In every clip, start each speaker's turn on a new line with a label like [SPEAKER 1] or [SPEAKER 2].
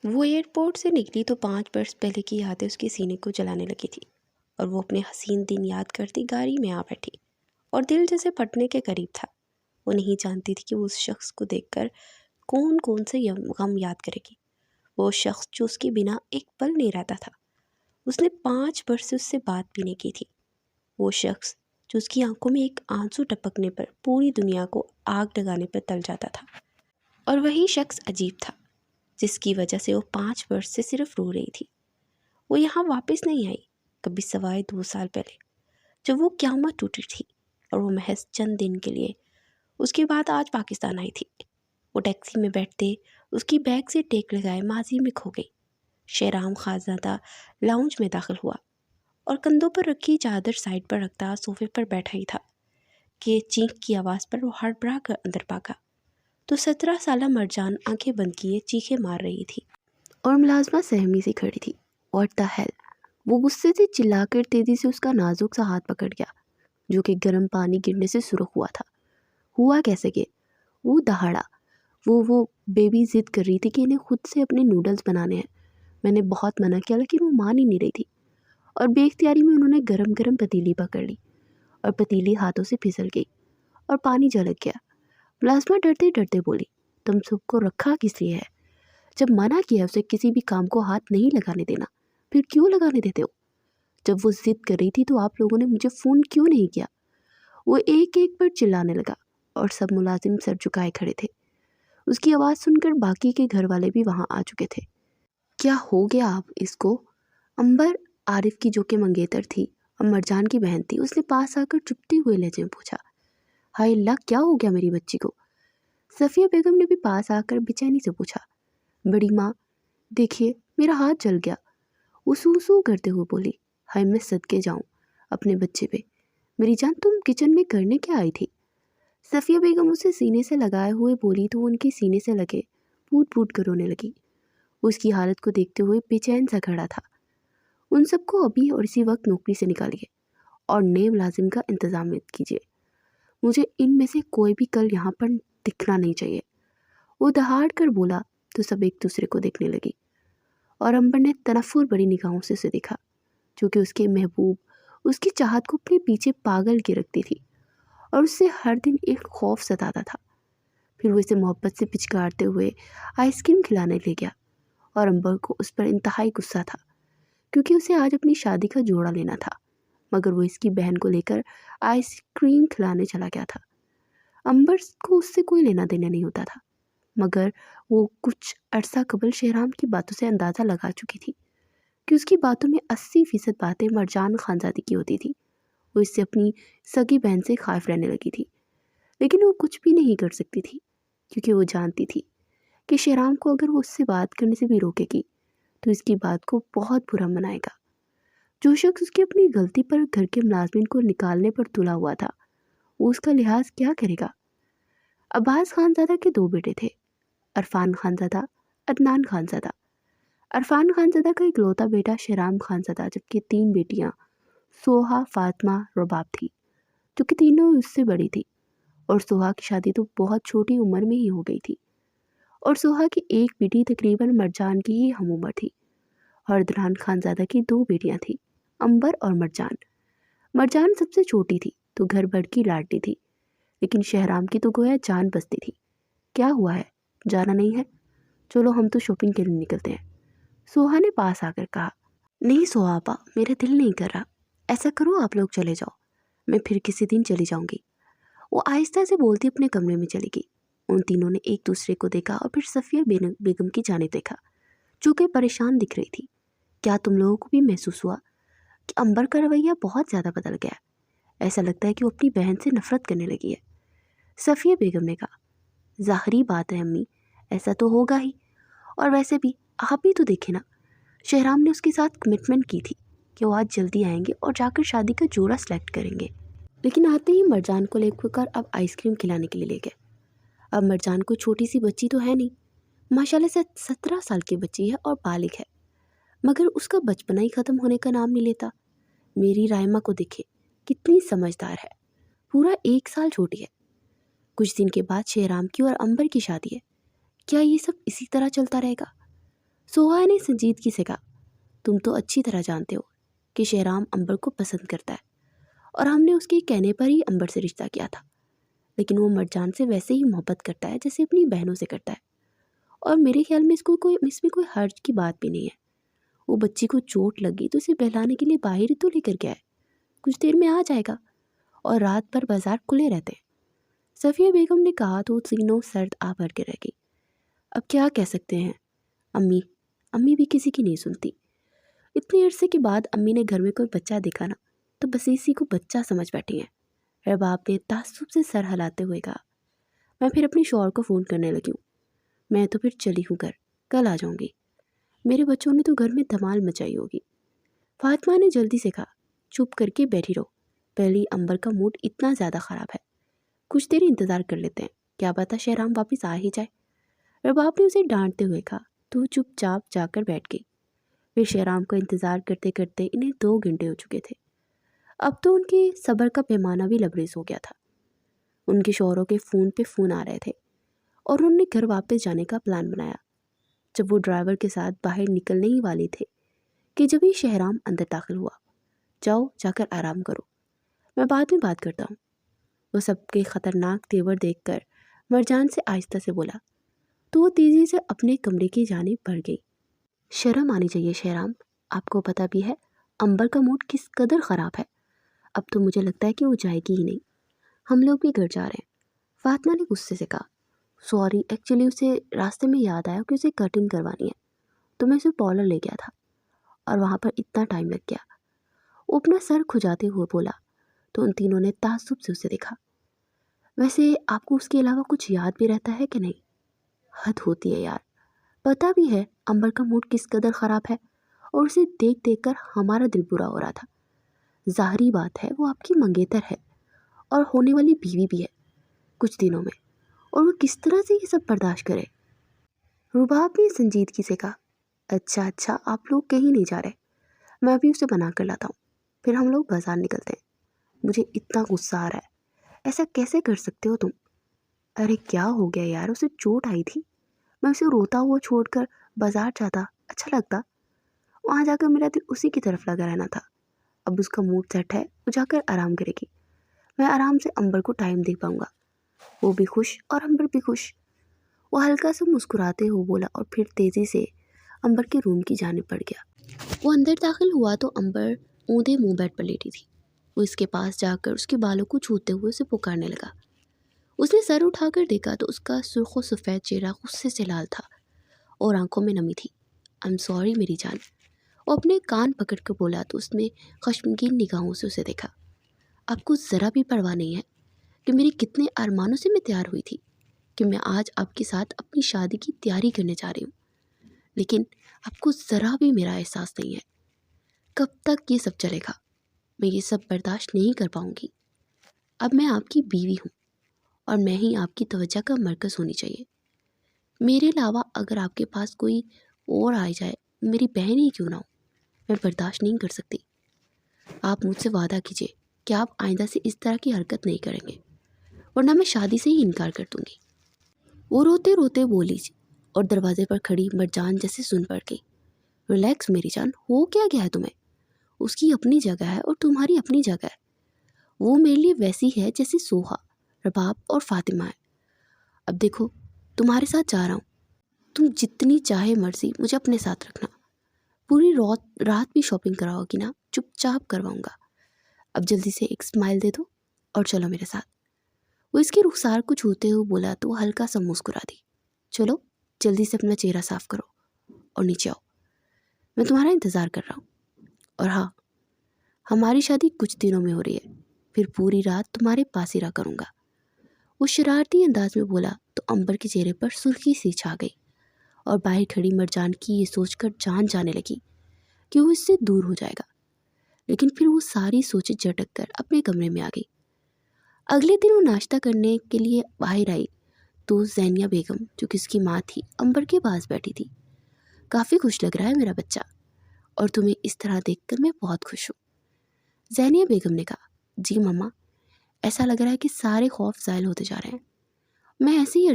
[SPEAKER 1] وہ ایئرپورٹ سے نکلی تو 5 برس پہلے کی یادیں اس کے سینے کو جلانے لگی تھی، اور وہ اپنے حسین دن یاد کرتی گاڑی میں آ بیٹھی، اور دل جیسے پھٹنے کے قریب تھا۔ وہ نہیں جانتی تھی کہ وہ اس شخص کو دیکھ کر کون کون سے غم یاد کرے گی، وہ شخص جو اس کے بنا ایک پل نہیں رہتا تھا۔ اس نے 5 برس سے اس سے بات بھی نہیں کی تھی، وہ شخص جو اس کی آنکھوں میں ایک آنسو ٹپکنے پر پوری دنیا کو آگ لگانے پر تل جاتا تھا، اور وہی شخص عجیب تھا جس کی وجہ سے وہ 5 برس سے صرف رو رہی تھی۔ وہ یہاں واپس نہیں آئی کبھی سوائے 2 سال پہلے، جب وہ قیامت ٹوٹی تھی، اور وہ محض چند دن کے لیے اس کے بعد آج پاکستان آئی تھی۔ وہ ٹیکسی میں بیٹھتے اس کی بیگ سے ٹیک لگائے ماضی میں کھو گئی۔ شہرام خانزادہ لاؤنج میں داخل ہوا، اور کندھوں پر رکھی چادر سائڈ پر رکھتا صوفے پر بیٹھا ہی تھا کہ چینک کی آواز پر وہ ہڑبڑا کر اندر بھاگا تو 17 سالہ مرجان آنکھیں بند کیے چیخیں مار رہی تھی، اور ملازمہ سہمی سے کھڑی تھی۔ What the hell! وہ غصے سے چلا کر تیزی سے اس کا نازک سا ہاتھ پکڑ گیا جو کہ گرم پانی گرنے سے سرخ ہوا تھا۔ ہوا کیسے کہ وہ دہاڑا، وہ بیبی ضد کر رہی تھی کہ انہیں خود سے اپنے نوڈلز بنانے ہیں۔ میں نے بہت منع کیا لیکن وہ مان ہی نہیں رہی تھی، اور بے اختیاری میں انہوں نے گرم گرم پتیلی پکڑ لی، اور پتیلی ہاتھوں سے پھسل گئی اور پانی جھلک گیا۔ ملازمہ ڈرتے ڈرتے بولی، تم سب کو رکھا کس لیے ہے؟ جب منع کیا اسے کسی بھی کام کو ہاتھ نہیں لگانے دینا، پھر کیوں لگانے دیتے ہو؟ جب وہ ضد کر رہی تھی تو آپ لوگوں نے مجھے فون کیوں نہیں کیا؟ وہ ایک ایک پر چلانے لگا، اور سب ملازم سر جھکائے کھڑے تھے۔ اس کی آواز سن کر باقی کے گھر والے بھی وہاں آ چکے تھے۔ کیا ہو گیا آپ اس کو؟ امبر، عارف کی جو کہ منگیتر تھی اور مرجان کی بہن تھی، اس نے پاس آ کر چپتے ہوئے لہجے میں پوچھا۔ ہائے اللہ، کیا ہو گیا میری بچی کو؟ صفیہ بیگم نے بھی پاس آ کر بے چینی سے پوچھا۔ بڑی ماں، دیکھیے میرا ہاتھ جل گیا، وہ سو سو کرتے ہوئے بولی۔ ہائے میں صدقے جاؤں اپنے بچے پہ، میری جان تم کچن میں کرنے کیا آئی تھی؟ صفیہ بیگم اسے سینے سے لگائے ہوئے بولی تو ان کے سینے سے لگے پوٹ پوٹ کر رونے لگی۔ اس کی حالت کو دیکھتے ہوئے بے چین سا کھڑا تھا۔ ان سب کو ابھی اور اسی وقت نوکری سے نکالیے اور نئے ملازم کا انتظام کیجیے، مجھے ان میں سے کوئی بھی کل یہاں پر دکھنا نہیں چاہیے۔ وہ دہاڑ کر بولا تو سب ایک دوسرے کو دیکھنے لگی، اور امبر نے تنفر بڑی نگاہوں سے اسے دیکھا، جو کہ اس کے محبوب اس کی چاہت کو اپنے پیچھے پاگل کی رکھتی تھی، اور اس سے ہر دن ایک خوف ستاتا تھا۔ پھر وہ اسے محبت سے پچکارتے ہوئے آئس کریم کھلانے لے گیا، اور امبر کو اس پر انتہائی غصہ تھا کیونکہ اسے آج اپنی شادی کا جوڑا لینا تھا، مگر وہ اس کی بہن کو لے کر آئس کریم کھلانے چلا گیا تھا۔ امبر کو اس سے کوئی لینا دینا نہیں ہوتا تھا، مگر وہ کچھ عرصہ قبل شہرام کی باتوں سے اندازہ لگا چکی تھی کہ اس کی باتوں میں 80% باتیں مرجان خانزادی کی ہوتی تھی۔ وہ اس سے اپنی سگی بہن سے خائف رہنے لگی تھی، لیکن وہ کچھ بھی نہیں کر سکتی تھی کیونکہ وہ جانتی تھی کہ شہرام کو اگر وہ اس سے بات کرنے سے بھی روکے گی تو اس کی بات کو بہت برا منائے گا۔ جو شخص اس کی اپنی غلطی پر گھر کے ملازمین کو نکالنے پر تلا ہوا تھا، وہ اس کا لحاظ کیا کرے گا؟ عباس خانزادہ کے 2 بیٹے تھے، عرفان خانزادہ، عدنان خانزادہ۔ عرفان خانزادہ کا اکلوتا بیٹا شہرام خانزادہ، جبکہ 3 بیٹیاں سوہا، فاطمہ، رباب تھی، جو کہ تینوں اس سے بڑی تھی، اور سوہا کی شادی تو بہت چھوٹی عمر میں ہی ہو گئی تھی، اور سوہا کی ایک بیٹی تقریباً مرجان کی ہی ہم عمر تھی، اور عدنان خانزادہ کی 2 بیٹیاں تھیں، امبر اور مرجان۔ مرجان سب سے چھوٹی تھی تو گھر بھر کی لاڈلی تھی، لیکن شہرام کی تو گویا جان بستی تھی۔ کیا ہوا ہے، جانا نہیں ہے؟ چلو ہم تو شاپنگ کے لیے نکلتے ہیں، سوہا نے پاس آ کر کہا۔ نہیں سوہا آپا، میرا دل نہیں کر رہا، ایسا کرو آپ لوگ چلے جاؤ، میں پھر کسی دن چلی جاؤں گی۔ وہ آہستہ سے بولتی اپنے کمرے میں چلی گئی۔ ان تینوں نے ایک دوسرے کو دیکھا اور پھر صفیہ بیگم کی جانب دیکھا جو کہ پریشان دکھ رہی تھی۔ کیا تم لوگوں کو بھی محسوس ہوا کہ امبر کا رویہ بہت زیادہ بدل گیا ہے؟ ایسا لگتا ہے کہ وہ اپنی بہن سے نفرت کرنے لگی ہے۔ صفیہ بیگم نے کہا، ظاہری بات ہے امی، ایسا تو ہوگا ہی، اور ویسے بھی آپ بھی تو دیکھیں نا، شہرام نے اس کے ساتھ کمٹمنٹ کی تھی کہ وہ آج جلدی آئیں گے اور جا کر شادی کا جوڑا سلیکٹ کریں گے، لیکن آتے ہی مرجان کو لے کر اب آئس کریم کھلانے کے لیے لے گئے۔ اب مرجان کو چھوٹی سی بچی تو ہے نہیں، ماشاءاللہ سے 17 سال کی بچی ہے اور بالغ ہے، مگر اس کا بچپنا ہی ختم ہونے کا نام نہیں لیتا۔ میری رائمہ کو دیکھے کتنی سمجھدار ہے، پورا 1 سال چھوٹی ہے۔ کچھ دن کے بعد شہرام کی اور امبر کی شادی ہے، کیا یہ سب اسی طرح چلتا رہے گا؟ سوہا نے سنجیدگی سے کہا، تم تو اچھی طرح جانتے ہو کہ شہرام امبر کو پسند کرتا ہے، اور ہم نے اس کے کہنے پر ہی امبر سے رشتہ کیا تھا، لیکن وہ مرجان سے ویسے ہی محبت کرتا ہے جیسے اپنی بہنوں سے کرتا ہے، اور میرے خیال میں اس میں کوئی حرج کی بات بھی نہیں ہے۔ وہ بچی کو چوٹ لگی تو اسے بہلانے کے لیے باہر ہی تو لے کر گیا ہے، کچھ دیر میں آ جائے گا، اور رات بھر بازار کھلے رہتے ہیں۔ صفیہ بیگم نے کہا تو تینوں سرد آ بھر کے رہ گئی۔ اب کیا کہہ سکتے ہیں؟ امی بھی کسی کی نہیں سنتی۔ اتنے عرصے کے بعد امی نے گھر میں کوئی بچہ دیکھا نا تو بس اسی کو بچہ سمجھ بیٹھی ہیں۔ رباب نے تعصب سے سر ہلاتے ہوئے کہا، میں پھر اپنے شوہر کو فون کرنے لگی ہوں، میں تو پھر چلی ہوں گھر، کل آ جاؤں گی، میرے بچوں نے تو گھر میں دھمال مچائی ہوگی۔ فاطمہ نے جلدی سے کہا، چپ کر کے بیٹھی رہو، پہلی امبر کا موڈ اتنا زیادہ خراب ہے، کچھ دیر انتظار کر لیتے ہیں، کیا پتہ شہرام واپس آ ہی جائے۔ رباب نے اسے ڈانٹتے ہوئے کہا تو چپ چاپ جا کر بیٹھ گئی۔ پھر شہرام کا انتظار کرتے کرتے انہیں 2 گھنٹے ہو چکے تھے۔ اب تو ان کے صبر کا پیمانہ بھی لبریز ہو گیا تھا۔ ان کے شوہروں کے فون پہ فون آ رہے تھے اور انہوں نے گھر واپس جانے کا پلان بنایا۔ جب وہ ڈرائیور کے ساتھ باہر نکلنے ہی والے تھے کہ جبھی شہرام اندر داخل ہوا، جاؤ جا کر آرام کرو، میں بعد میں بات کرتا ہوں۔ وہ سب کے خطرناک تیور دیکھ کر مرجان سے آہستہ سے بولا تو وہ تیزی سے اپنے کمرے کی جانب بڑھ گئی۔ شرم آنی چاہیے شہرام، آپ کو پتہ بھی ہے امبر کا موڈ کس قدر خراب ہے، اب تو مجھے لگتا ہے کہ وہ جائے گی ہی نہیں، ہم لوگ بھی گھر جا رہے ہیں۔ فاطمہ نے غصے سے کہا، سوری، ایکچولی اسے راستے میں یاد آیا کہ اسے کٹنگ کروانی ہے تو میں اسے پارلر لے گیا تھا اور وہاں پر اتنا ٹائم لگ گیا۔ وہ اپنا سر کھجاتے ہوئے بولا تو ان تینوں نے تعصب سے اسے دیکھا۔ ویسے آپ کو اس کے علاوہ کچھ یاد بھی رہتا ہے کہ نہیں؟ حد ہوتی ہے یار، پتہ بھی ہے امبر کا موڈ کس قدر خراب ہے، اور اسے دیکھ دیکھ کر ہمارا دل برا ہو رہا تھا۔ ظاہری بات ہے وہ آپ کی منگیتر ہے اور ہونے والی بیوی بھی ہے کچھ دنوں میں، اور وہ کس طرح سے یہ سب برداشت کرے۔ رباب نے سنجیدگی سے کہا، اچھا آپ لوگ کہیں نہیں جا رہے، میں ابھی اسے بنا کر لاتا ہوں، پھر ہم لوگ بازار نکلتے ہیں۔ مجھے اتنا غصہ آ رہا ہے، ایسا کیسے کر سکتے ہو تم؟ ارے کیا ہو گیا یار، اسے چوٹ آئی تھی، میں اسے روتا ہوا چھوڑ کر بازار جاتا اچھا لگتا؟ وہاں جا کر میرا دل اسی کی طرف لگا رہنا تھا۔ اب اس کا موڈ سیٹ ہے، وہ جا کر آرام کرے گی، میں آرام سے امبر کو ٹائم دے پاؤں گا، وہ بھی خوش اور امبر بھی خوش۔ وہ ہلکا سا مسکراتے ہوئے بولا اور پھر تیزی سے امبر کے روم کی جانب بڑھ گیا۔ وہ اندر داخل ہوا تو امبر اوندا منہ بیڈ پر لیٹی تھی۔ وہ اس کے پاس جا کر اس کے بالوں کو چھوتے ہوئے اسے پکارنے لگا۔ اس نے سر اٹھا کر دیکھا تو اس کا سرخ و سفید چہرہ غصے سے لال تھا اور آنکھوں میں نمی تھی۔ I'm sorry میری جان، وہ اپنے کان پکڑ کر بولا تو اس نے خشمگین نگاہوں سے اسے دیکھا۔ آپ کو ذرا بھی پرواہ نہیں ہے کہ میری کتنے ارمانوں سے میں تیار ہوئی تھی کہ میں آج آپ کے ساتھ اپنی شادی کی تیاری کرنے جا رہی ہوں، لیکن آپ کو ذرا بھی میرا احساس نہیں ہے۔ کب تک یہ سب چلے گا؟ میں یہ سب برداشت نہیں کر پاؤں گی۔ اب میں آپ کی بیوی ہوں اور میں ہی آپ کی توجہ کا مرکز ہونی چاہیے۔ میرے علاوہ اگر آپ کے پاس کوئی اور آ جائے، میری بہن ہی کیوں نہ ہو، میں برداشت نہیں کر سکتی۔ آپ مجھ سے وعدہ کیجیے کہ آپ آئندہ سے اس طرح کی حرکت نہیں کریں گے، ورنہ میں شادی سے ہی انکار کر دوں گی۔ وہ روتے روتے بولی اور دروازے پر کھڑی مرجان جیسے سن پڑ گئی۔ ریلیکس میری جان، ہو کیا گیا ہے تمہیں؟ اس کی اپنی جگہ ہے اور تمہاری اپنی جگہ ہے۔ وہ میرے لیے ویسی ہے جیسے سوہا، رباب اور فاطمہ ہے۔ اب دیکھو تمہارے ساتھ جا رہا ہوں، تم جتنی چاہے مرضی مجھے اپنے ساتھ رکھنا، پوری رات بھی شاپنگ کراؤ گی نا، چپ چاپ کرواؤں گا۔ اب جلدی سے ایک اسمائل دے دو اور چلو میرے ساتھ۔ وہ اس کے رخسار کو چھوتے ہوئے بولا تو وہ ہلکا سا مسکرا دی۔ چلو جلدی سے اپنا چہرہ صاف کرو اور نیچے آؤ، میں تمہارا انتظار کر رہا ہوں۔ اور ہاں، ہماری شادی کچھ دنوں میں ہو رہی ہے، پھر پوری رات تمہارے پاس ہی رہا کروں گا۔ وہ شرارتی انداز میں بولا تو امبر کے چہرے پر سرخی سی چھا گئی اور باہر کھڑی مرجان کی یہ سوچ کر جان جانے لگی کہ وہ اس سے دور ہو جائے گا، لیکن پھر وہ ساری سوچیں جھٹک کر اپنے کمرے میں آ گئی۔ اگلے دن وہ ناشتہ کرنے کے لیے باہر آئی تو زینیہ بیگم جو کہ اس کی ماں تھی امبر کے پاس بیٹھی تھی۔ کافی خوش لگ رہا ہے میرا بچہ، اور تمہیں اس طرح دیکھ کر میں بہت خوش ہوں، زینیہ بیگم نے کہا۔ جی ماما، ایسا لگ رہا ہے کہ سارے خوف زائل ہوتے جا رہے ہیں، میں ایسے ہی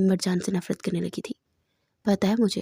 [SPEAKER 1] مرجان سے نفرت کرنے لگی تھی، پتہ ہے مجھے،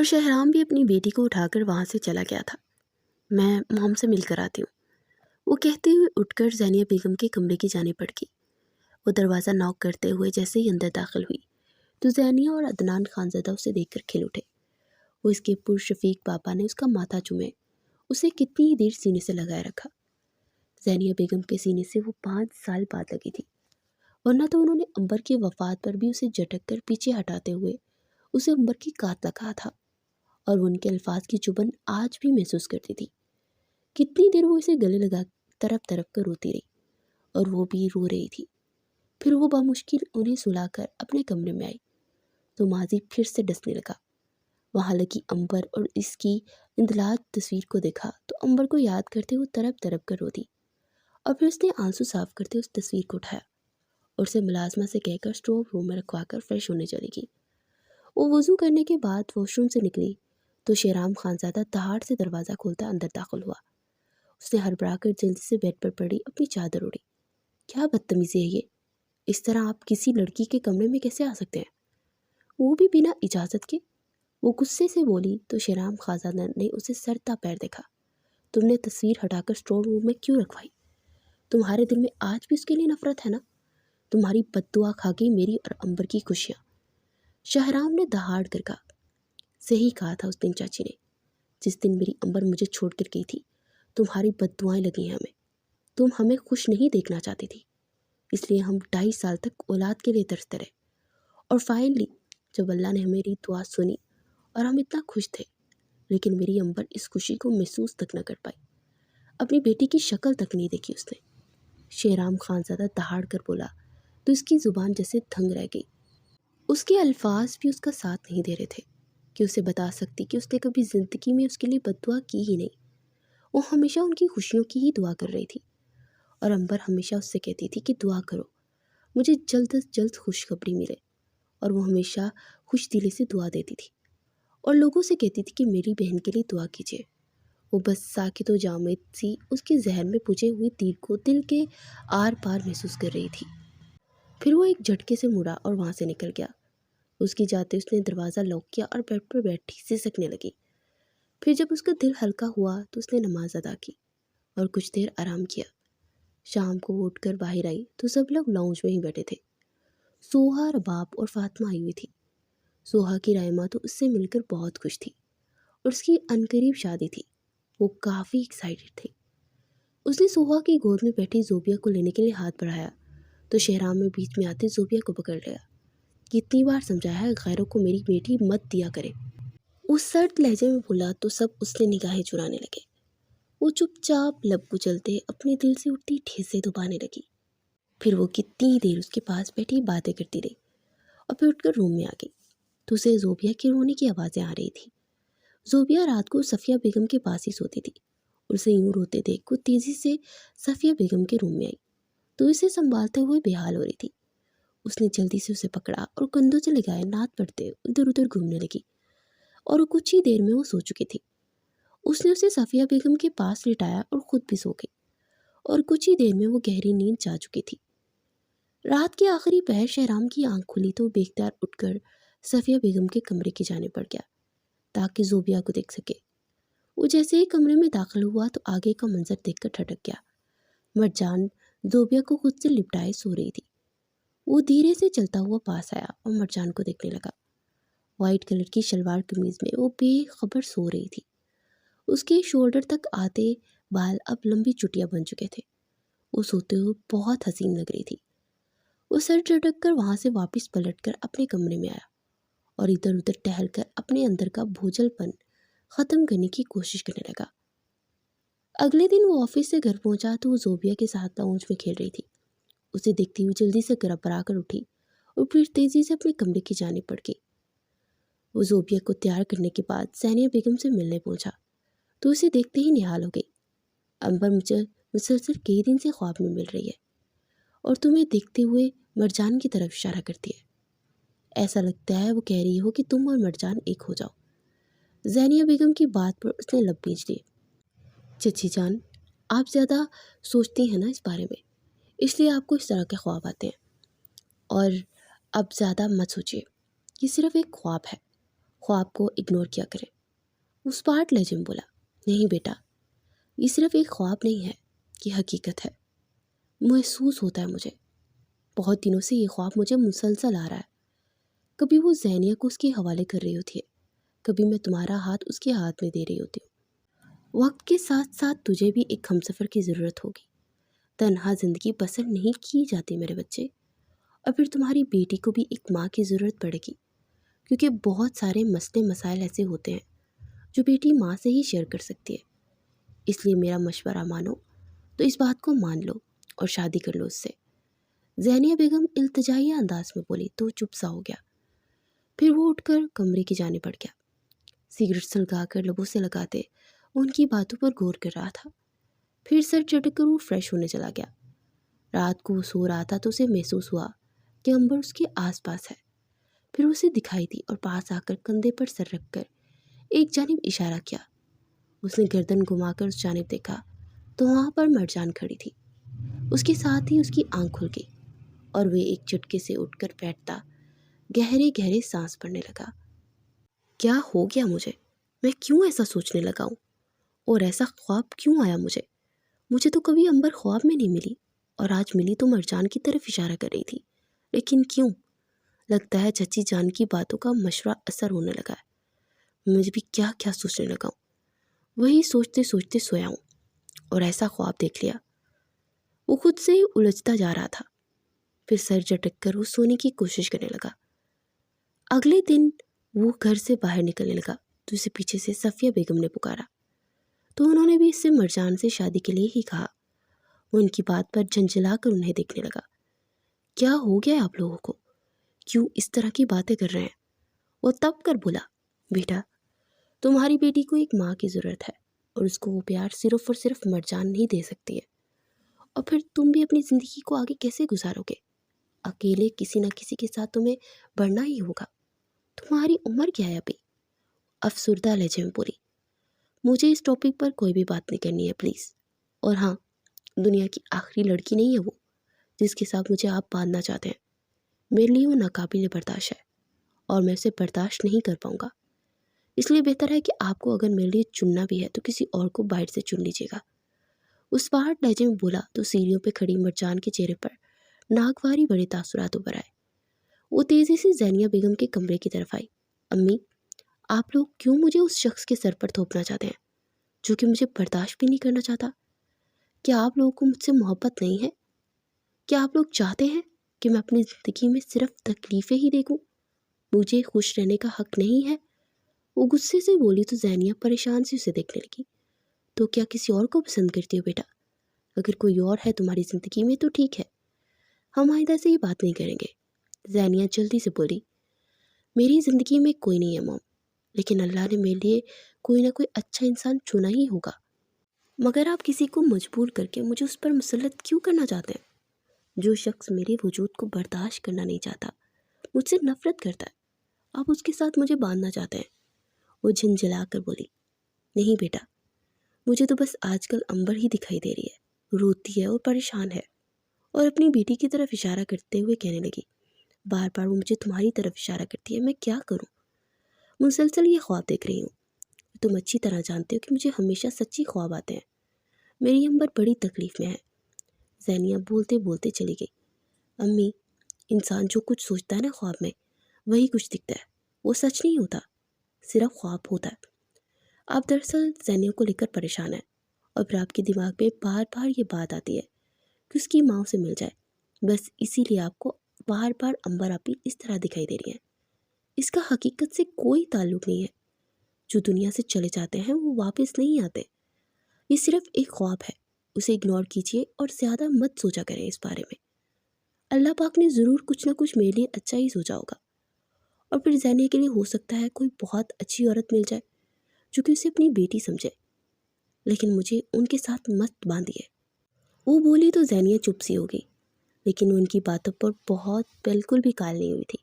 [SPEAKER 1] اور شہرام بھی اپنی بیٹی کو اٹھا کر وہاں سے چلا گیا تھا۔ میں مام سے مل کر آتی ہوں، وہ کہتے ہوئے اٹھ کر زینیہ بیگم کے کمرے کی جانب بڑھ گئی۔ وہ دروازہ ناک کرتے ہوئے جیسے ہی اندر داخل ہوئی تو زینیہ اور عدنان خانزادہ اسے دیکھ کر کھل اٹھے۔ وہ اس کے پرشفیق پاپا نے اس کا ماتھا چومے اسے کتنی ہی دیر سینے سے لگائے رکھا۔ زینیہ بیگم کے سینے سے وہ 5 سال بعد لگی تھی، ورنہ تو انہوں نے امبر کی وفات پر بھی اسے جھٹک کر پیچھے ہٹاتے ہوئے اسے امبر کی قاتلہ کہا تھا، اور وہ ان کے الفاظ کی چبھن آج بھی محسوس کرتی تھی۔ کتنی دیر وہ اسے گلے لگا تڑپ تڑپ کر روتی رہی، اور وہ بھی رو رہی تھی۔ پھر وہ بمشکل انہیں سلا کر اپنے کمرے میں آئی تو ماضی پھر سے ڈسنے لگا۔ وہاں لگی امبر اور اس کی اندلاج تصویر کو دیکھا تو امبر کو یاد کرتے ہوئے تڑپ تڑپ کر رو دی، اور پھر اس نے آنسو صاف کرتے اس تصویر کو اٹھایا اور اسے ملازمہ سے کہہ کر اسٹور روم میں رکھوا کر فریش ہونے چلی گئی۔ وہ وضو کرنے کے بعد واش روم سے نکلی تو شہرام خانزادہ دہاڑ سے دروازہ کھولتا اندر داخل ہوا۔ اس نے ہڑبڑا کر جلدی سے بیڈ پر پڑی اپنی چادر اڑی۔ کیا بدتمیزی ہے یہ، اس طرح آپ کسی لڑکی کے کمرے میں کیسے آ سکتے ہیں، وہ بھی بنا اجازت کے؟ وہ غصے سے بولی تو شہرام خانزادہ نے اسے سر تا پیر دیکھا۔ تم نے تصویر ہٹا کر اسٹور روم میں کیوں رکھوائی؟ تمہارے دل میں آج بھی اس کے لیے نفرت ہے نا؟ تمہاری بد دعا کھا گئی میری اور امبر کی خوشیاں۔ شہرام نے دہاڑ کر کہا۔ صحیح کہا تھا اس دن چاچی نے، جس دن میری امبر مجھے چھوڑ کر گئی تھی۔ تمہاری بد دعائیں لگی ہیں ہمیں، تم ہمیں خوش نہیں دیکھنا چاہتی تھی، اس لیے ہم 2.5 سال تک اولاد کے لیے ترستے رہے، اور فائنلی جب اللہ نے ہماری دعا سنی اور ہم اتنا خوش تھے، لیکن میری امبر اس خوشی کو محسوس تک نہ کر پائی، اپنی بیٹی کی شکل تک نہیں دیکھی اس نے۔ شہرام خانزادہ دہاڑ کر بولا تو اس کی زبان جیسے دھنگ رہ گئی۔ اس کے الفاظ بھی اس کا ساتھ نہیں دے رہے تھے کہ اسے بتا سکتی کہ اس نے کبھی زندگی میں اس کے لیے بد دعا کی ہی نہیں۔ وہ ہمیشہ ان کی خوشیوں کی ہی دعا کر رہی تھی، اور امبر ہمیشہ اس سے کہتی تھی کہ دعا کرو مجھے جلد از جلد خوشخبری ملے، اور وہ ہمیشہ خوش دلی سے دعا دیتی تھی، اور لوگوں سے کہتی تھی کہ میری بہن کے لیے دعا کیجیے۔ وہ بس ساکت و جامد سی اس کے ذہن میں پوجے ہوئے تیر کو دل کے آر پار محسوس کر رہی تھی۔ پھر وہ ایک جھٹکے سے مڑا اور وہاں سے نکل گیا۔ اس کی جاتے اس نے دروازہ لاک کیا اور بیڈ پر بیٹھی سسکنے لگی۔ پھر جب اس کا دل ہلکا ہوا تو اس نے نماز ادا کی اور کچھ دیر آرام کیا۔ شام کو وہ اٹھ کر باہر آئی تو سب لوگ لاؤنج میں ہی بیٹھے تھے۔ سوہا، رباب اور فاطمہ آئی ہوئی تھی۔ سوہا کی رائمہ تو اس سے مل کر بہت خوش تھی، اور اس کی عنقریب شادی تھی، وہ کافی ایکسائٹڈ تھی۔ اس نے سوہا کی گود میں بیٹھی زوبیہ کو لینے کے لیے ہاتھ بڑھایا تو شہرام میں بیچ میں آتے زوبیہ کو پکڑ لیا۔ کتنی بار سمجھایا ہے غیروں کو میری بیٹی مت دیا کرے، اس سرد لہجے میں بولا تو سب اس سے نگاہیں چرانے لگے۔ وہ چپ چاپ لب کچلتے اپنے دل سے اٹھتی ٹھیسیں دبانے لگی۔ پھر وہ کتنی دیر اس کے پاس بیٹھی باتیں کرتی رہی، اور پھر اٹھ کر روم میں آ گئی تو اسے زوبیہ کے رونے کی آوازیں آ رہی تھی۔ زوبیہ رات کو صفیہ بیگم کے پاس ہی سوتی تھی، اور اسے یوں روتے دیکھ وہ تیزی سے صفیہ بیگم کے روم میں آئی تو اسے سنبھالتے ہوئے بے حال ہو رہی تھی۔ اس نے جلدی سے اسے پکڑا اور کندھوں سے لگائے نعت پڑھتے ادھر ادھر گھومنے لگی، اور کچھ ہی دیر میں وہ سو چکی تھی۔ اس نے اسے صفیہ بیگم کے پاس لٹایا اور خود بھی سو گئی، اور کچھ ہی دیر میں وہ گہری نیند جا چکی تھی۔ رات کے آخری پہر شہرام کی آنکھ کھلی تو بے اختیار اٹھ کر صفیہ بیگم کے کمرے کی جانب بڑھ گیا تاکہ زوبیہ کو دیکھ سکے۔ وہ جیسے ہی کمرے میں داخل ہوا تو آگے کا منظر دیکھ کر ٹھٹک گیا۔ مرجان زوبیہ کو خود سے لپٹائے سو رہی تھی۔ وہ دھیرے سے چلتا ہوا پاس آیا اور مرجان کو دیکھنے لگا۔ وائٹ کلر کی شلوار قمیض میں وہ بے خبر سو رہی تھی۔ اس کے شولڈر تک آتے بال اب لمبی چٹیاں بن چکے تھے۔ وہ سوتے ہوئے بہت حسین لگ رہی تھی۔ وہ سر جھٹک کر وہاں سے واپس پلٹ کر اپنے کمرے میں آیا اور ادھر ادھر ٹہل کر اپنے اندر کا بوجھل پن ختم کرنے کی کوشش کرنے لگا۔ اگلے دن وہ آفس سے گھر پہنچا تو وہ زوبیہ کے ساتھ لاؤنج میں کھیل رہی تھی۔ اسے دیکھتی ہوئی جلدی سے گڑبڑا کر اٹھی اور پھر تیزی سے اپنے کمرے کی جانب بڑھ گئی۔ وہ زوبیہ کو تیار کرنے کے بعد زینیہ بیگم سے ملنے پہنچا تو اسے دیکھتے ہی نہال ہو گئی۔ امبر مجھے مسلسل کئی دن سے خواب میں مل رہی ہے، اور تمہیں دیکھتے ہوئے مرجان کی طرف اشارہ کرتی ہے۔ ایسا لگتا ہے وہ کہہ رہی ہو کہ تم اور مرجان ایک ہو جاؤ۔ زینیہ بیگم کی بات پر اس نے لب بھیج لیے۔ چچی جان، آپ زیادہ سوچتی ہیں نا اس بارے میں، اس لیے آپ کو اس طرح کے خواب آتے ہیں، اور اب زیادہ مت سوچیے، یہ صرف ایک خواب ہے، خواب کو اگنور کیا کریں۔ اسپارٹ لیجن بولا، نہیں بیٹا، یہ صرف ایک خواب نہیں ہے، یہ حقیقت ہے۔ محسوس ہوتا ہے مجھے، بہت دنوں سے یہ خواب مجھے مسلسل آ رہا ہے۔ کبھی وہ زینیہ کو اس کے حوالے کر رہی ہوتی ہے، کبھی میں تمہارا ہاتھ اس کے ہاتھ میں دے رہی ہوتی ہوں۔ وقت کے ساتھ ساتھ تجھے بھی ایک ہمسفر کی ضرورت ہوگی۔ تنہا زندگی بسر نہیں کی جاتی میرے بچے، اور پھر تمہاری بیٹی کو بھی ایک ماں کی ضرورت پڑے گی، کیونکہ بہت سارے مسئلے مسائل ایسے ہوتے ہیں جو بیٹی ماں سے ہی شیئر کر سکتی ہے۔ اس لیے میرا مشورہ مانو تو اس بات کو مان لو اور شادی کر لو اس سے۔ زینیہ بیگم التجائیہ انداز میں بولی تو چپ سا ہو گیا، پھر وہ اٹھ کر کمرے کی جانب بڑھ گیا۔ سگریٹ سلگا کر لبوں سے لگاتے ان کی باتوں پر غور کر رہا تھا۔ پھر سر چٹک کر وہ فریش ہونے چلا گیا۔ رات کو وہ سو رہا تھا تو اسے محسوس ہوا کہ امبر اس کے آس پاس ہے۔ پھر اسے دکھائی دی اور پاس آ کر کندھے پر سر رکھ کر ایک جانب اشارہ کیا۔ اس نے گردن گھما کر اس جانب دیکھا تو وہاں پر مرجان کھڑی تھی۔ اس کے ساتھ ہی اس کی آنکھ کھل گئی اور وہ ایک جھٹکے سے اٹھ کر بیٹھتا گہرے گہرے سانس بھرنے لگا۔ کیا ہو گیا مجھے؟ میں کیوں ایسا سوچنے لگا ہوں؟ اور ایسا خواب کیوں آیا مجھے؟ مجھے تو کبھی امبر خواب میں نہیں ملی، اور آج ملی تو مرجان کی طرف اشارہ کر رہی تھی، لیکن کیوں؟ لگتا ہے چچی جان کی باتوں کا مشورہ اثر ہونے لگا ہے۔ مجھے بھی کیا کیا سوچنے لگا ہوں، وہی سوچتے سوچتے سویا ہوں اور ایسا خواب دیکھ لیا۔ وہ خود سے ہی الجھتا جا رہا تھا، پھر سر جھٹک کر وہ سونے کی کوشش کرنے لگا۔ اگلے دن وہ گھر سے باہر نکلنے لگا تو اسے پیچھے سے صفیہ بیگم نے پکارا، تو انہوں نے بھی اس سے مرجان سے شادی کے لیے ہی کہا۔ وہ ان کی بات پر جھنجھلا کر انہیں دیکھنے لگا۔ کیا ہو گیا آپ لوگوں کو؟ کیوں اس طرح کی باتیں کر رہے ہیں؟ وہ تب کر بولا، بیٹا تمہاری بیٹی کو ایک ماں کی ضرورت ہے، اور اس کو وہ پیار صرف اور صرف مرجان نہیں دے سکتی ہے۔ اور پھر تم بھی اپنی زندگی کو آگے کیسے گزارو گے؟ اکیلے کسی نہ کسی کے ساتھ تمہیں بڑھنا ہی ہوگا۔ تمہاری عمر کیا ہے ابھی؟ افسردہ لہجے میں بولی، مجھے اس ٹاپک پر کوئی بھی بات نہیں کرنی ہے پلیز۔ اور ہاں، دنیا کی آخری لڑکی نہیں ہے وہ جس کے ساتھ مجھے آپ باندھنا چاہتے ہیں۔ میرے لیے وہ ناقابل برداشت ہے، اور میں اسے برداشت نہیں کر پاؤں گا۔ اس لیے بہتر ہے کہ آپ کو اگر میرے لیے چننا بھی ہے تو کسی اور کو باہر سے چن لیجیے گا۔ اس پہاڑ لہجے میں بولا تو سیڑھیوں پہ کھڑی مرجان کے چہرے پر ناگواری بڑے تاثرات ابھر آئے۔ وہ تیزی سے زینیہ بیگم کے کمرے کی طرف آئی۔ امی، آپ لوگ کیوں مجھے اس شخص کے سر پر تھوپنا چاہتے ہیں جو کہ مجھے برداشت بھی نہیں کرنا چاہتا؟ کیا آپ لوگوں کو مجھ سے محبت نہیں ہے؟ کیا آپ لوگ چاہتے ہیں کہ میں اپنی زندگی میں صرف تکلیفیں ہی دیکھوں؟ مجھے خوش رہنے کا حق نہیں ہے؟ وہ غصے سے بولی تو زینیہ پریشان سے اسے دیکھنے لگی۔ تو کیا کسی اور کو پسند کرتی ہو بیٹا؟ اگر کوئی اور ہے تمہاری زندگی میں تو ٹھیک ہے، ہم آئندہ سے یہ بات نہیں کریں گے۔ زینیہ جلدی سے بولی، میری زندگی میں کوئی نہیں ہے موم، لیکن اللہ نے میرے لیے کوئی نہ کوئی اچھا انسان چنا ہی ہوگا۔ مگر آپ کسی کو مجبور کر کے مجھے اس پر مسلط کیوں کرنا چاہتے ہیں؟ جو شخص میرے وجود کو برداشت کرنا نہیں چاہتا، مجھ سے نفرت کرتا ہے، آپ اس کے ساتھ مجھے باندھنا چاہتے ہیں۔ وہ جھنجھلا کر بولی، نہیں بیٹا، مجھے تو بس آج کل امبر ہی دکھائی دے رہی ہے، روتی ہے اور پریشان ہے۔ اور اپنی بیٹی کی طرف اشارہ کرتے ہوئے کہنے لگی، بار بار وہ مجھے تمہاری طرف اشارہ کرتی ہے، میں کیا کروں؟ مسلسل یہ خواب دیکھ رہی ہوں۔ تم اچھی طرح جانتے ہو کہ مجھے ہمیشہ سچی خواب آتے ہیں۔ میری امبر بڑی تکلیف میں ہے۔ زینیہ بولتے بولتے چلی گئی۔ امی، انسان جو کچھ سوچتا ہے نا خواب میں، وہی کچھ دکھتا ہے، وہ سچ نہیں ہوتا، صرف خواب ہوتا ہے۔ آپ دراصل زینیہ کو لے کر پریشان ہیں، اور پھر آپ کے دماغ میں بار بار یہ بات آتی ہے کہ اس کی ماں سے مل جائے، بس اسی لیے آپ کو بار بار امبر آپی اس طرح دکھائی دے رہی ہیں۔ اس کا حقیقت سے کوئی تعلق نہیں ہے۔ جو دنیا سے چلے جاتے ہیں وہ واپس نہیں آتے، یہ صرف ایک خواب ہے، اسے اگنور کیجیے اور زیادہ مت سوچا کریں اس بارے میں۔ اللہ پاک نے ضرور کچھ نہ کچھ میرے لیے اچھا ہی سوچا ہوگا، اور پھر زینیہ کے لیے ہو سکتا ہے کوئی بہت اچھی عورت مل جائے جو کہ اسے اپنی بیٹی سمجھے، لیکن مجھے ان کے ساتھ مت باندھیے۔ وہ بولی تو زینیہ چپ سی ہو گئی، لیکن وہ ان کی باتوں پر بہت بالکل بھی قائل نہیں ہوئی تھی۔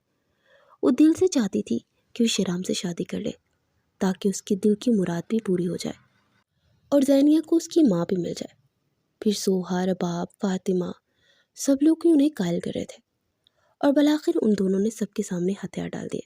[SPEAKER 1] وہ دل سے چاہتی تھی کہ وہ شیرام سے شادی کر لے تاکہ اس کے دل کی مراد بھی پوری ہو جائے اور زینیہ کو اس کی ماں بھی مل جائے۔ پھر سوہر، باپ، فاطمہ، سب لوگ ہی انہیں قائل کر رہے تھے، اور بالآخر ان دونوں نے سب کے سامنے ہتھیار ڈال دیے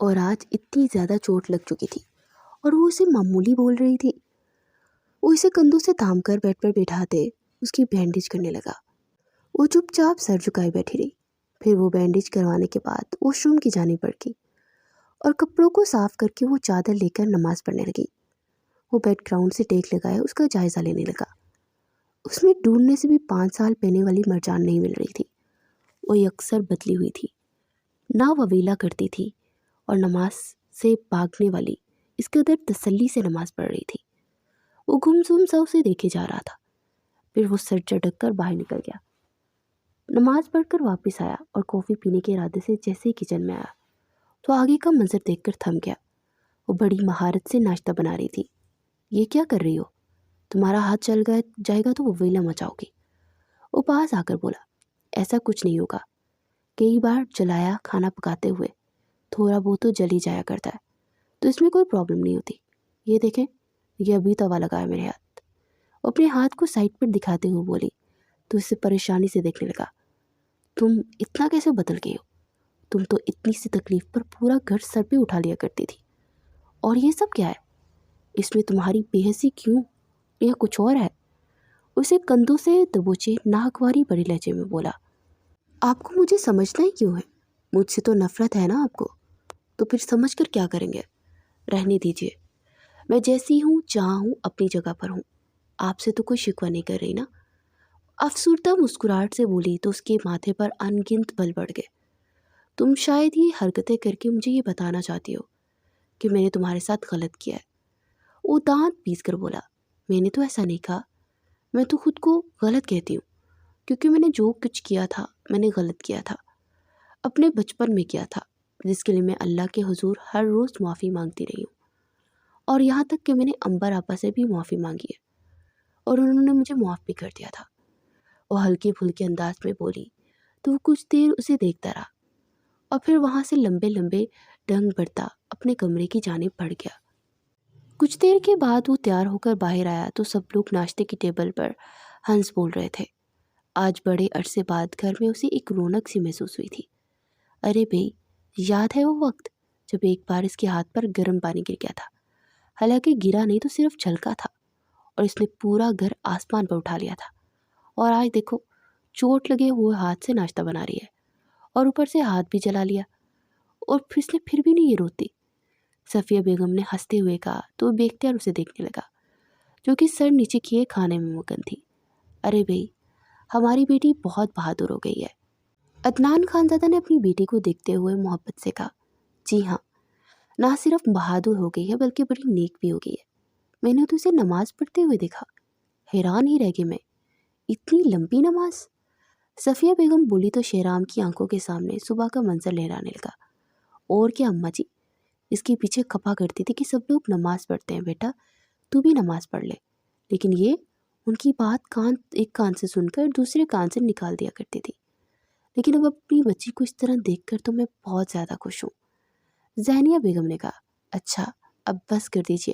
[SPEAKER 1] اور آج اتنی زیادہ چوٹ لگ چکی تھی اور وہ اسے معمولی بول رہی تھی۔ وہ اسے کندھوں سے تھام کر بیڈ پر بٹھاتے اس کی بینڈیج کرنے لگا۔ وہ چپ چاپ سر جھکائے بیٹھی رہی۔ پھر وہ بینڈیج کروانے کے بعد واش روم کی جانب بڑھ گئی اور کپڑوں کو صاف کر کے وہ چادر لے کر نماز پڑھنے لگی۔ وہ بیڈ گراؤنڈ سے ٹیک لگائے اس کا جائزہ لینے لگا۔ اس میں ڈھونڈنے سے بھی 5 سال پہنے والی مرجان نہیں مل رہی تھی۔ وہ اکثر بدلی ہوئی تھی، نہ وویلا کرتی تھی اور نماز سے بھاگنے والی اس قدر تسلی سے نماز پڑھ رہی تھی۔ وہ گم سا اسے دیکھے جا رہا تھا۔ پھر وہ سر چٹک کر باہر نکل گیا، نماز پڑھ کر واپس آیا اور کافی پینے کے ارادے سے جیسے ہی کچن میں آیا تو آگے کا منظر دیکھ کر تھم گیا۔ وہ بڑی مہارت سے ناشتہ بنا رہی تھی۔ یہ کیا کر رہی ہو؟ تمہارا ہاتھ چل جائے گا تو وہ ویلا مچاؤ گی۔ وہ پاس آ کر بولا، ایسا کچھ نہیں ہوگا، کئی بار جلایا کھانا پکاتے ہوئے، تھوڑا بہت تو جل ہی جایا کرتا ہے، تو اس میں کوئی پرابلم نہیں ہوتی۔ یہ دیکھیں، یہ ابھی توا لگا ہے میرے ہاتھ۔ وہ اپنے ہاتھ کو سائڈ پر دکھاتے ہوئے بولی تو اسے پریشانی سے دیکھنے لگا۔ تم اتنا کیسے بدل گئی ہو؟ تم تو اتنی سی تکلیف پر پورا گھر سر پہ اٹھا لیا کرتی تھی، اور یہ سب کیا ہے؟ اس میں تمہاری بے حسی کیوں؟ یہ کچھ اور ہے؟ اسے کندھوں سے دبوچے ناگواری بڑے لہجے میں بولا، آپ کو مجھے سمجھنا ہی کیوں ہے؟ مجھ سے تو نفرت ہے نا آپ کو، تو پھر سمجھ کر کیا کریں گے؟ رہنے دیجیے، میں جیسی ہوں جہاں ہوں اپنی جگہ پر ہوں، آپ سے تو کوئی شکوہ نہیں کر رہی نا۔ افسردہ مسکراہٹ سے بولی تو اس کے ماتھے پر ان گنت بل بڑھ گئے۔ تم شاید یہ حرکتیں کر کے مجھے یہ بتانا چاہتی ہو کہ میں نے تمہارے ساتھ غلط کیا ہے۔ وہ دانت پیس کر بولا، میں نے تو ایسا نہیں کہا، میں تو خود کو غلط کہتی ہوں، کیونکہ میں نے جو کچھ کیا تھا میں نے غلط کیا تھا، اپنے بچپن میں کیا تھا، جس کے لیے میں اللہ کے حضور ہر روز معافی مانگتی رہی ہوں، اور یہاں تک کہ میں نے امبر آپا سے بھی معافی مانگی ہے اور انہوں نے مجھے معاف بھی کر دیا تھا۔ وہ ہلکے پھلکے انداز میں بولی تو وہ کچھ دیر اسے دیکھتا رہا اور پھر وہاں سے لمبے لمبے ڈنگ بڑھتا اپنے کمرے کی جانب بڑھ گیا۔ کچھ دیر کے بعد وہ تیار ہو کر باہر آیا تو سب لوگ ناشتے کی ٹیبل پر ہنس بول رہے تھے۔ آج بڑے عرصے بعد گھر میں اسے ایک رونق سی محسوس ہوئی تھی۔ ارے بھئی، یاد ہے وہ وقت جب ایک بار اس کے ہاتھ پر گرم پانی گر گیا تھا؟ حالانکہ گرا نہیں تو صرف چھلکا تھا اور اس نے پورا گھر آسمان پر اٹھا لیا تھا، اور آج دیکھو چوٹ لگے ہوئے ہاتھ سے ناشتہ بنا رہی ہے اور اوپر سے ہاتھ بھی جلا لیا، اور پھر اس نے پھر بھی نہیں یہ روتی۔ صفیہ بیگم نے ہنستے ہوئے کہا تو وہ بے اختیار اسے دیکھنے لگا، جو کہ سر نیچے کیے کھانے میں مگن تھی۔ ارے بھئی، ہماری بیٹی بہت بہادر ہو گئی ہے۔ عدنان خانزادہ نے اپنی بیٹی کو دیکھتے ہوئے محبت سے کہا۔ جی ہاں، نہ صرف بہادر ہو گئی ہے بلکہ بڑی نیک بھی ہو گئی ہے۔ میں نے تو اسے نماز پڑھتے ہوئے دیکھا، حیران ہی رہ گئی میں، اتنی لمبی نماز۔ صفیہ بیگم بولی تو شہرام کی آنکھوں کے سامنے صبح کا منظر لہرانے لگا۔ اور کیا اماں جی، اس کے پیچھے کھپا کرتی تھی کہ سب لوگ نماز پڑھتے ہیں، بیٹا تو بھی نماز پڑھ لے، لیکن یہ ان کی بات ایک کان سے سن کر دوسرے کان سے نکال دیا کرتی تھی۔ لیکن اب اپنی بچی کو اس طرح دیکھ کر تو میں بہت زیادہ خوش ہوں۔ زینیہ بیگم نے کہا، اچھا اب بس کر دیجئے،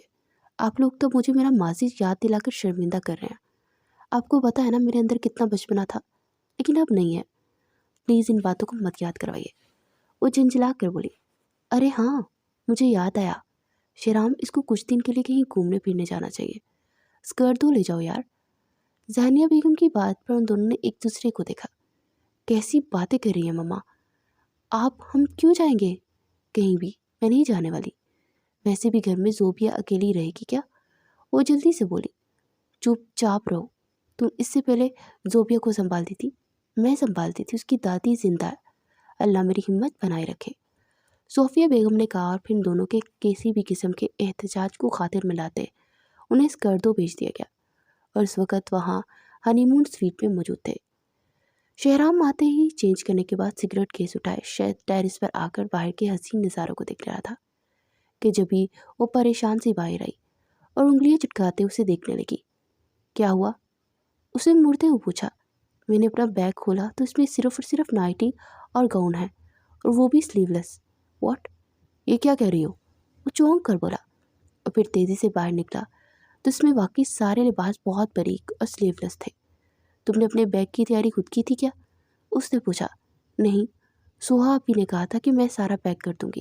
[SPEAKER 1] آپ لوگ تو مجھے میرا ماضی یاد دلا کر شرمندہ کر رہے ہیں۔ آپ کو پتہ ہے نا میرے اندر کتنا بچپنا تھا، لیکن اب نہیں ہے، پلیز ان باتوں کو مت یاد کروائیے۔ وہ جھنجھلا کر بولی، ارے ہاں مجھے یاد آیا، شہرام اس کو کچھ دن کے لیے کہیں گھومنے پھرنے جانا چاہیے، اسکرٹ دو لے جاؤ یار۔ زینیہ بیگم کی بات پر ان دونوں نے ایک دوسرے کو دیکھا۔ کیسی باتیں کر رہی ہیں ماما، ہم کیوں جائیں گے کہیں بھی؟ میں نہیں جانے والی، ویسے بھی گھر میں زوبیا اکیلی رہے گی کیا؟ وہ جلدی سے بولی، چپ چاپ رہو، تم اس سے پہلے زوبیا کو سنبھالتی تھی، میں سنبھالتی تھی، اس کی دادی زندہ ہے، اللہ میری ہمت بنائے رکھے، صوفیہ بیگم نے کہا، اور پھر دونوں کے کسی بھی قسم کے احتجاج کو خاطر میں لاتے انہیں اسکردو بھیج دیا گیا، اور اس وقت وہاں ہنی مون سویٹ میں موجود تھے۔ شہرام آتے ہی چینج کرنے کے بعد سگریٹ کیس اٹھائے شاید ٹیرس پر آ کر باہر کے حسین نظاروں کو دیکھ رہا تھا کہ جبھی وہ پریشان سی باہر آئی اور انگلیاں چٹکاتے اسے دیکھنے لگی۔ کیا ہوا؟ اسے مڑتے ہوئے پوچھا۔ میں نے اپنا بیگ کھولا تو اس میں صرف اور صرف نائٹی اور گاؤن ہے، اور وہ بھی سلیو لیس۔ واٹ؟ یہ کیا کہہ رہی ہو؟ وہ چونک کر بولا، اور پھر تیزی سے باہر نکلا تو اس میں واقعی سارے لباس بہت باریک اور سلیو لیس تھے۔ تم نے اپنے بیگ کی تیاری خود کی تھی کیا؟ اس نے پوچھا۔ نہیں، سوہا آپی نے کہا تھا کہ میں سارا پیک کر دوں گی،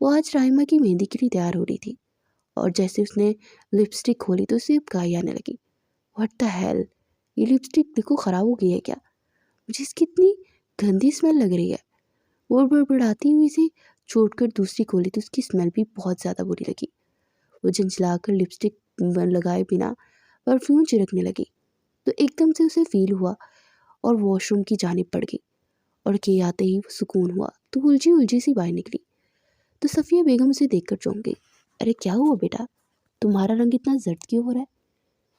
[SPEAKER 1] وہ آج رائما کی مہندی کے لیے تیار ہو رہی تھی اور جیسے اس نے لپسٹک کھولی تو اسے ابکائی آنے لگی۔ واٹ دا ہیل، یہ لپسٹک دیکھو خراب ہو گئی ہے کیا؟ مجھے اس کی اتنی گندی اسمیل لگ رہی ہے۔ وہ بڑبڑاتی ہوئی اسے چھوڑ کر دوسری کھولی تو اس کی اسمیل بھی بہت زیادہ بری لگی۔ وہ جھنجھلا کر لپسٹک لگائے بنا پرفیوم چھڑکنے لگی تو ایک دم سے اسے فیل ہوا اور واش روم کی جانب بڑھ گئی، اور کہ آتے ہی وہ سکون ہوا تو الجھی سی باہر نکلی تو صفیہ بیگم اسے دیکھ کر چونک گئی۔ ارے کیا ہوا بیٹا، تمہارا رنگ اتنا زرد کیوں ہو رہا ہے؟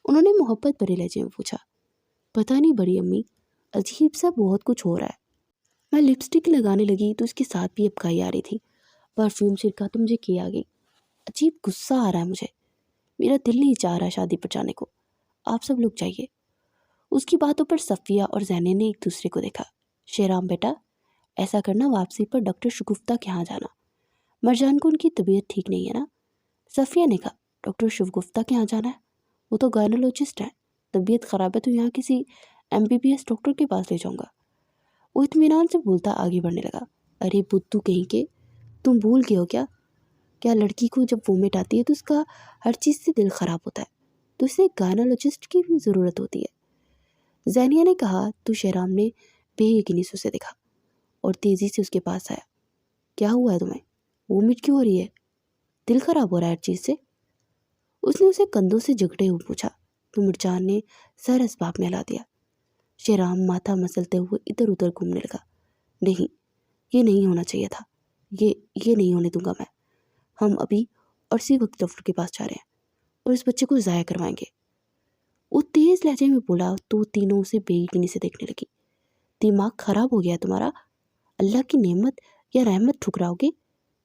[SPEAKER 1] انہوں نے محبت بھرے لہجے میں پوچھا۔ پتہ نہیں بڑی امی، عجیب سا بہت کچھ ہو رہا ہے۔ میں لپسٹک لگانے لگی تو اس کے ساتھ بھی ابکائی آ رہی تھی، پرفیوم چھڑکا تو مجھے کیا گئی۔ عجیب غصہ آ رہا ہے مجھے، میرا دل نہیں چاہ رہا شادی پر جانے کو، آپ سب لوگ جائیے۔ اس کی باتوں پر صفیہ اور زینب نے ایک دوسرے کو دیکھا۔ شہرام بیٹا، ایسا کرنا واپسی پر ڈاکٹر شگفتہ کے یہاں جانا، مرجان کو ان کی طبیعت ٹھیک نہیں ہے نا۔ صفیہ نے کہا، ڈاکٹر شگفتہ کے یہاں جانا ہے؟ وہ تو گائنولوجسٹ ہیں، طبیعت خراب ہے تو یہاں کسی MBBS ڈاکٹر کے پاس لے جاؤں گا۔ وہ اطمینان سے بولتا آگے بڑھنے لگا۔ ارے بدھو کہیں کے، تم بھول گئے ہو کیا لڑکی کو جب وومٹ آتی ہے تو اس کا ہر چیز سے دل خراب ہوتا ہے، تو اسے گائنولوجسٹ کی بھی ضرورت ہوتی ہے۔ زینیہ نے کہا تو شہرام نے بے یقینی سے اسے دیکھا اور تیزی سے اس کے پاس آیا۔ کیا ہوا ہے تمہیں؟ وومٹ کیوں ہو رہی ہے؟ دل خراب ہو رہا ہے ہر چیز سے؟ اس نے اسے کندھوں سے جھگڑے ہوئے پوچھا تو مرجان نے سر اسباب میں ہلا دیا۔ شہرام ماتھا مسلتے ہوئے ادھر ادھر گھومنے لگا۔ نہیں، یہ نہیں ہونا چاہیے تھا، یہ نہیں ہونے دوں گا میں۔ ہم ابھی اور اسی وقت ڈاکٹر کے پاس جا رہے ہیں اور اس بچے کو ضائع کروائیں گے۔ وہ تیز لہجے میں بولا تو تینوں اسے بے یقینی سے دیکھنے لگی۔ دماغ خراب ہو گیا تمہارا؟ اللہ کی نعمت یا رحمت ٹھکراؤ گے؟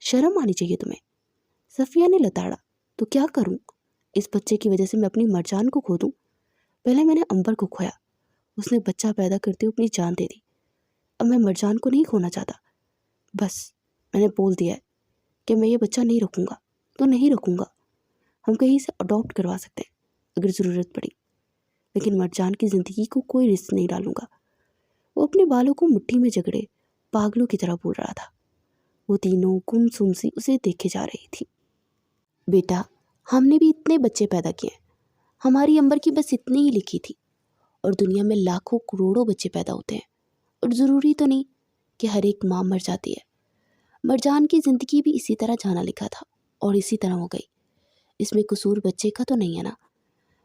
[SPEAKER 1] شرم آنی چاہیے تمہیں۔ صفیہ نے لتاڑا، تو کیا کروں؟ اس بچے کی وجہ سے میں اپنی مرجان کو کھو دوں؟ پہلے میں نے امبر کو کھویا، اس نے بچہ پیدا کرتے ہوئے اپنی جان دے دی، اب میں مرجان کو نہیں کھونا چاہتا۔ بس میں نے بول دیا ہے کہ میں یہ بچہ نہیں رکھوں گا تو نہیں رکھوں گا۔ ہم کہیں سے اڈاپٹ کروا سکتے ہیں اگر ضرورت پڑی، لیکن مرجان کی زندگی کو کوئی رسک نہیں ڈالوں گا۔ وہ اپنے بالوں کو مٹھی میں جکڑے پاگلوں کی طرح بول رہا تھا۔ وہ تینوں گم سم سی اسے دیکھے جا رہی تھی۔ بیٹا، ہم نے بھی اتنے بچے پیدا کیے ہیں، ہماری امبر کی بس اتنی ہی لکھی تھی، اور دنیا میں لاکھوں کروڑوں بچے پیدا ہوتے ہیں، اور ضروری تو نہیں کہ ہر ایک ماں مر جاتی ہے۔ مرجان کی زندگی بھی اسی طرح جانا لکھا تھا اور اسی طرح ہو گئی، اس میں قصور بچے کا تو نہیں ہے نا۔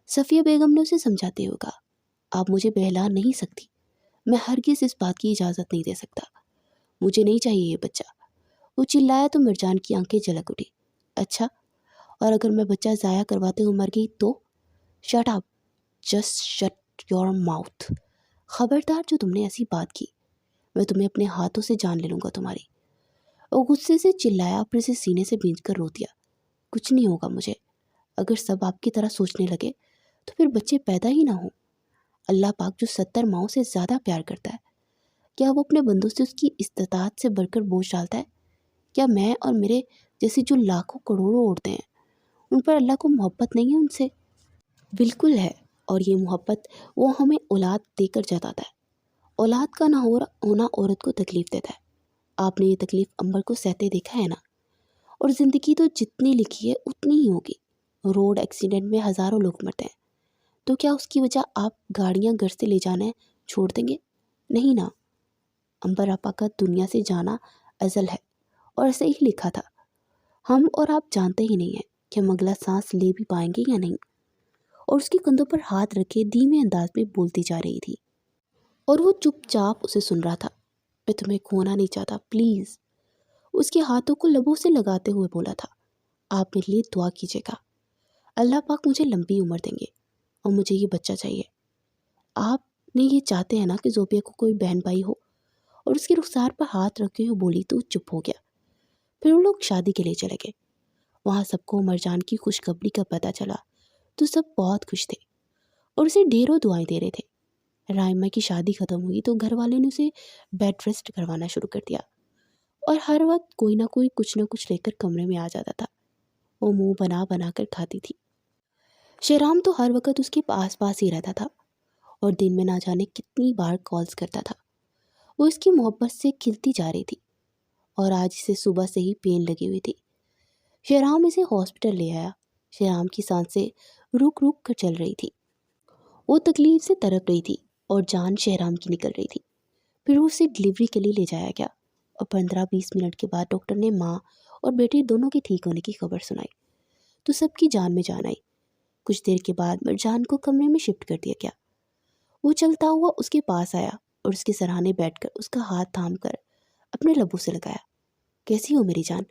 [SPEAKER 1] صفیہ بیگم نے اسے سمجھاتے ہوئے کہا، آپ مجھے بہلا نہیں سکتی، میں ہرگز اس بات کی اجازت نہیں دے سکتا، مجھے نہیں چاہیے یہ بچہ۔ وہ چلایا تو مرجان کی آنکھیں جھلک اٹھی۔ اچھا، اور اگر میں بچہ ضائع کرواتے ہوئے مر گئی تو؟ Shut up, just shut your mouth. خبردار جو تم نے ایسی بات کی، میں تمہیں اپنے ہاتھوں سے جان لے لوں گا تمہاری۔ وہ غصے سے چلایا، پھر اسے سینے سے بھینچ کر رو دیا۔ کچھ نہیں ہوگا مجھے، اگر سب آپ کی طرح سوچنے لگے تو پھر بچے پیدا ہی نہ ہوں۔ اللہ پاک جو 70 ماؤں سے زیادہ پیار کرتا ہے، کیا وہ اپنے بندوں سے اس کی استطاعت سے بڑھ کر بوجھ ڈالتا ہے؟ کیا میں اور میرے جیسی جو لاکھوں کروڑوں عورتیں ہیں، ان پر اللہ کو محبت نہیں ہے ان سے؟ بالکل ہے، اور یہ محبت وہ ہمیں اولاد دے کر جتاتا ہے۔ اولاد کا نہ ہونا عورت کو تکلیف دیتا ہے۔ آپ نے یہ تکلیف امبر کو سہتے دیکھا ہے نا، اور زندگی تو جتنی لکھی ہے اتنی ہی ہوگی۔ روڈ ایکسیڈنٹ میں ہزاروں لوگ مرتے ہیں، تو کیا اس کی وجہ آپ گاڑیاں گھر سے لے جانا چھوڑ دیں گے؟ نہیں نا۔ امبر آپا کا دنیا سے جانا ازل ہے اور ایسے ہی لکھا تھا۔ ہم اور آپ جانتے ہی نہیں ہیں کہ ہم اگلا سانس لے بھی پائیں گے یا نہیں۔ اور اس کے کندھوں پر ہاتھ رکھے دھیمے انداز میں بولتی جا رہی تھی، اور وہ چپ چاپ اسے سن رہا تھا۔ میں تمہیں کھونا نہیں چاہتا، پلیز۔ اس کے ہاتھوں کو لبوں سے لگاتے ہوئے بولا تھا، آپ میرے لیے دعا کیجیے گا، اللہ پاک مجھے لمبی عمر دیں گے اور مجھے یہ بچہ چاہیے۔ آپ نے یہ چاہتے ہیں نا کہ زوبیہ کو کوئی بہن بھائی ہو؟ اور اس کے رخسار پر ہاتھ رکھے ہوئے بولی تو چپ ہو گیا۔ پھر وہ لوگ شادی کے لیے چلے گئے۔ وہاں سب کو مرجان کی خوشخبری کا پتہ چلا تو سب بہت خوش تھے اور اسے ڈھیروں دعائیں دے رہے تھے۔ رائما کی شادی ختم ہوئی تو گھر والے نے اسے بیڈ ریسٹ کروانا شروع کر دیا، اور ہر وقت کوئی نہ کچھ لے کر کمرے میں آ جاتا تھا۔ وہ منہ بنا بنا کر کھاتی تھی۔ شہرام تو ہر وقت اس کے پاس پاس ہی رہتا تھا اور دن میں نہ جانے کتنی بار کالز کرتا تھا۔ وہ اس کی محبت سے کھلتی جا رہی تھی اور آج اسے صبح سے ہی پین لگی ہوئی تھی۔ شہرام اسے ہاسپٹل لے آیا۔ شہرام کی سانسیں رک رک کر چل رہی تھی، وہ تکلیف سے تڑپ رہی تھی اور جان شہرام کی نکل رہی تھی۔ پھر اسے ڈلیوری کے لیے لے جایا گیا اور 15-20 منٹ کے بعد ڈاکٹر نے ماں اور بیٹے دونوں کے ٹھیک ہونے کی خبر سنائی تو سب کی جان میں جان آئی۔ کچھ دیر کے بعد مرجان کو کمرے میں شفٹ کر دیا گیا۔ وہ چلتا ہوا اس کے پاس آیا اور اس کے سرہانے بیٹھ کر اس کا ہاتھ تھام کر اپنے لبوں سے لگایا۔ کیسی ہو میری جان؟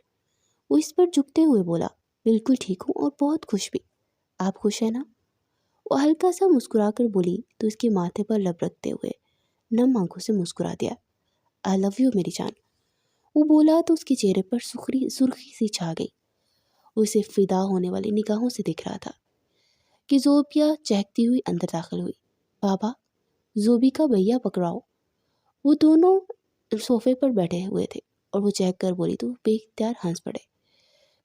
[SPEAKER 1] وہ اس پر جھکتے ہوئے بولا، بالکل ٹھیک ہوں اور بہت خوش بھی۔ آپ خوش ہیں نا؟ وہ ہلکا سا مسکرا کر بولی تو اس کے ماتھے پر لب رکھتے ہوئے نم آنکھوں سے مسکرا دیا۔ آئی لو یو میری جان۔ وہ بولا تو اس کے چہرے پر سرخی سی چھا گئی۔ وہ اسے فدا ہونے والی نگاہوں سے دیکھ رہا تھا کہ زوبیہ چہکتی ہوئی اندر داخل ہوئی۔ بابا، زوبی کا بھیا پکڑاؤ۔ وہ دونوں صوفے پر بیٹھے ہوئے تھے اور وہ چہک کر بولی تو بے اختیار ہنس پڑے۔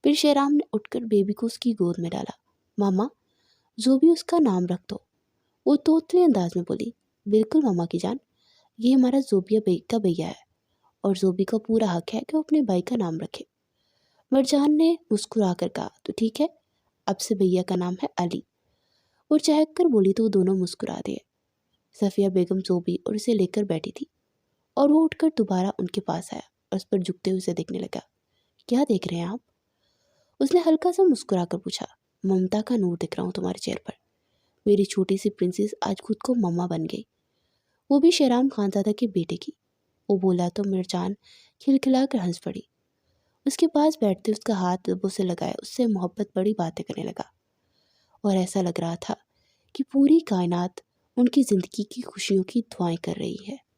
[SPEAKER 1] پھر شہرام نے اٹھ کر بیبی کو اس کی گود میں ڈالا۔ ماما، زوبی اس کا نام رکھ دو۔ وہ توتلے انداز میں بولی۔ بالکل ماما کی جان، یہ ہمارا زوبیہ کا بھیا ہے اور زوبی کا پورا حق ہے کہ وہ اپنے بھائی کا نام رکھے۔ مرجان نے مسکرا کر کہا، تو ٹھیک ہے، اب سے بھیا کا نام ہے علی۔ وہ چہک کر بولی تو وہ دونوں مسکرا دیے۔ صفیہ بیگم زوبی اور اسے لے کر بیٹھی تھی اور وہ اٹھ کر دوبارہ ان کے پاس آیا اور اس پر جھکتے ہوئے اسے دیکھنے لگا۔ کیا دیکھ رہے ہیں آپ؟ اس نے ہلکا سا مسکرا کر پوچھا۔ ممتا کا نور دیکھ رہا ہوں تمہارے چہرے پر۔ میری چھوٹی سی پرنسس آج خود کو مما بن گئی، وہ بھی شہرام خانزادہ کے بیٹے کی۔ وہ بولا تو مرجان کھلکھلا کر ہنس پڑی۔ اس کے پاس بیٹھتے اس کا ہاتھ لبوں سے لگائے اس سے محبت بڑی باتیں کرنے لگا اور ایسا لگ رہا تھا کہ پوری کائنات ان کی زندگی کی خوشیوں کی دعائیں کر رہی ہے۔